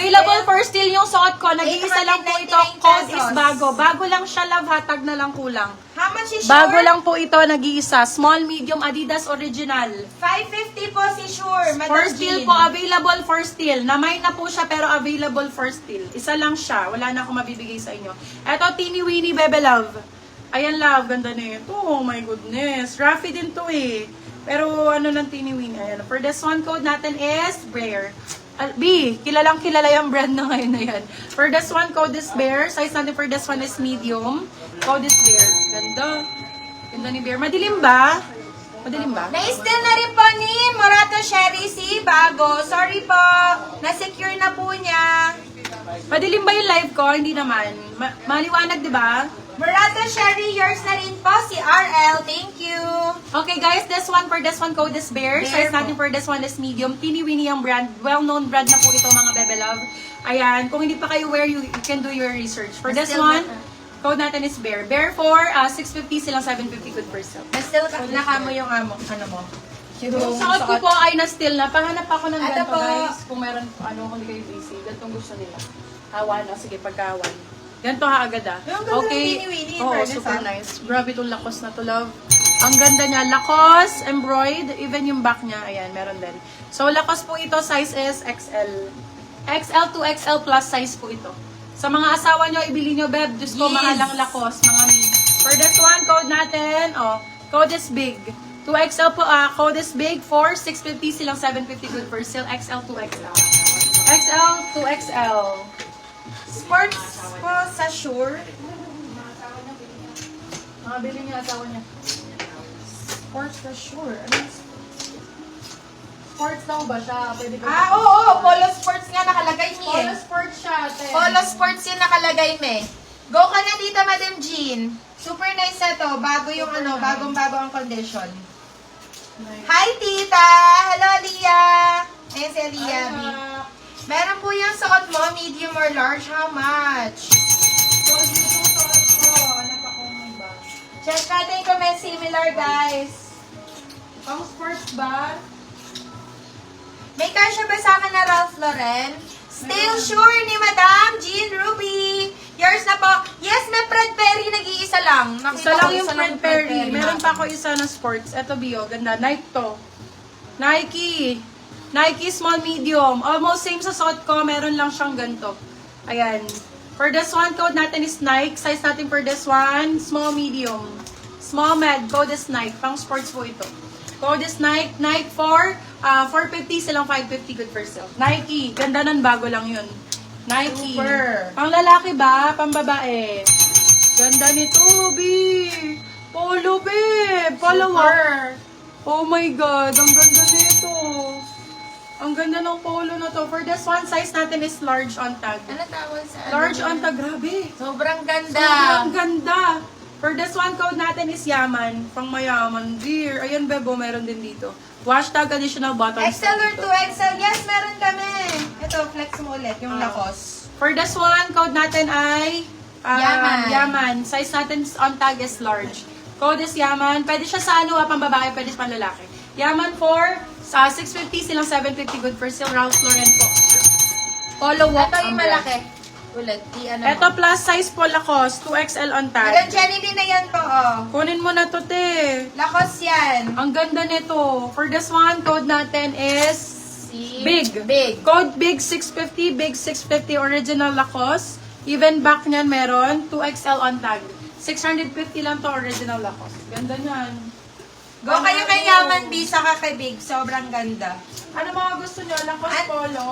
Available for still yung suot ko. Nag-iisa lang po ito. 899 Code is pesos. bago. Bago lang siya, love. Hatag na lang kulang. How much is Bago Shure? lang po ito, nag-iisa. Small, medium, Adidas Original. 550 po si Shure. Madam For still Jean. po, available for still. Namay na po siya, pero available for still. Isa lang siya. Wala na akong mabibigay sa inyo. Eto, Teeny Weeny Bebe Love. Ayan, love. Ganda na ito. Oh my goodness. Raffy din to eh. Pero ano ng Teeny Weeny. Ayan. For this one, code natin is Bear. B, kilalang kilala yung brand na ngayon na yan. For this one, code is Bear. Size natin for this one is medium. Code is Bear. Ganda. Ganda ni Bear. Madilim ba? Madilim ba? Na-still na rin po ni Morato Sherry C. Bago. Sorry po. Na-secure na po niya. Madilim ba yung live ko? Hindi naman. Maliwanag, di ba? Morato Sherry, yours na rin po si RL. Thank you. Okay guys, this one for this one code is Bear. Size natin for this one is medium. Teeny Weeny yung brand. Well-known brand na po ito mga Bebe Love. Ayan, kung hindi pa kayo wear, you can do your research. For this one, code natin is Bear. Bear for 650 silang 750 good per sale. Na-still ka mo yung ano mo. Yung suot ko po ay na-still na. Pahanap ako ng Ito ganito po. guys. Kung meron, kung hindi kayo busy. Ganitong gusto nila. Hawan, sige, pagkawan. Ganito ha agad ah. Yung ganda ng Teeny Weeny, Oo, fairness, super ah. nice. Grabe itong lakos na to, love. Ang ganda niya. Lakos, embroid, even yung back niya. Ayan, meron din. So, lakos po ito, size is XL. XL to XL plus size po ito. Sa mga asawa nyo, ibili nyo, Beb. Diyos ko, Yes. mahalang lakos, mga mi. For this one, code natin, code is big. 2XL po, code is big for 650 silang 750 good for sale. XL to XL. XL to XL. Sports po sa Shure. Makabili niya asawa niya. Sports sa Shure. Ano yung Sports daw ba siya? Pwede ba? oo. Polo Sports nga nakalagay ni Polo sports siya, ate. Polo Sports yung nakalagay me. Go ka na dito, Madam Jean. Super nice na to. Bago yung bagong-bago ang condition. Hi, tita! Hello, Lia! Ayan si Lia. B. Meron po yung suot mo, medium or large. How much? So, dito suot ko. Hanap ako ng iba. Check natin kung may similar, guys. Pang sports ba? May kasya ba sa akin na Ralph Lauren? Still sure ni Madam Jean Ruby. Yours na po. Yes, may Fred Perry. Nag-iisa lang. Isa lang yung Fred Perry. Meron pa ako isa na sports. Eto, Bio. Ganda. Nike to. Nike. Nike small medium. Almost same sa suot ko. Meron lang siyang ganito. Ayan. For this one, code natin is Nike. Size natin for this one, small medium. Small med. Code is Nike. Pang sports po ito. Code is Nike. Nike for 450 silang 550 good for sale. Nike. Ganda nun. Bago lang yun. Nike. Super. Pang lalaki ba? Pang babae? Ganda nito, B. Polo, B. Follower. Oh my God. Ang ganda nito. Ang ganda ng polo na to. For this one, size natin is large on tag. Ano tawag sa Large on tag. Grabe. Sobrang ganda. Sobrang ganda. For this one, code natin is Yaman. Pang mayaman. Dear. Ayan, Bebo. Meron din dito. Hashtag additional buttons. XL or dito. 2XL? Yes, meron kami. Ito, flex mo ulit. Yung lakos. For this one, code natin ay Yaman. Yaman. Size natin on tag is large. Code is Yaman. Pwede siya sa ano, pang babae, pwede sa pang lalaki. Yaman for 650 silang 750 good for sale. Ralph Lauren po. Polo walk. Ito yung malaki. Ulit. Ito plus size po Lacoste. 2XL on tag. Madam Jenny din na yan po, oh. Kunin mo na to, te. Lakos yan. Ang ganda nito. For this one, code natin is Big. Big. Code Big 650, Big 650 original Lacoste. Even back niyan meron, 2XL on tag. 650 lang to original Lacoste. Ganda niyan. Go kayo kay Yaman B, saka kay Big. Sobrang ganda. Ano mga gusto nyo? Lacoste Polo?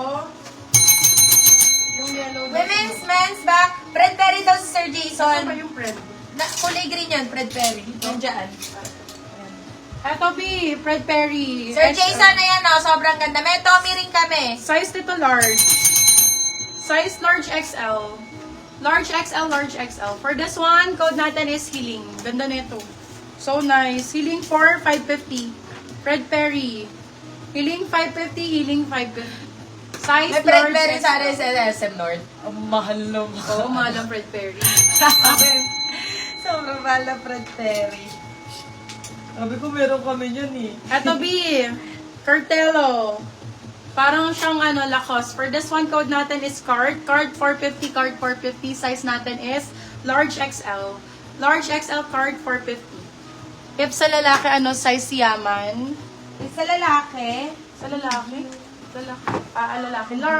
Yung yellow. Women's, men's ba? Fred Perry daw si Sir Saan Jason. ba yung Fred? Kulay green yan, Fred Perry. Nandiyan. Eto B, Fred Perry. Sir Jason, ayan oh, sobrang ganda. May Tommy rin kami. Size nito large. Size large XL. Large XL, large XL. For this one, code natin is Healing. Ganda nito. So nice. Healing for 550. Fred Perry. Healing 550, Healing 550. Size May Fred large Perry XL. sa SM North. Ang mahal na Oo, mahal ang Fred Perry. Okay. Sobrang mahal na Fred Perry. Sabi ko meron kami yan eh. Eto B, Cartelo. Parang siyang Lacoste. For this one, code natin is card. Card 450, card 450. Size natin is large XL. Large XL card 450. If sa lalaki, size yaman. Sa lalaki, Sa lalaki? Lalaki. Lalaki. Large.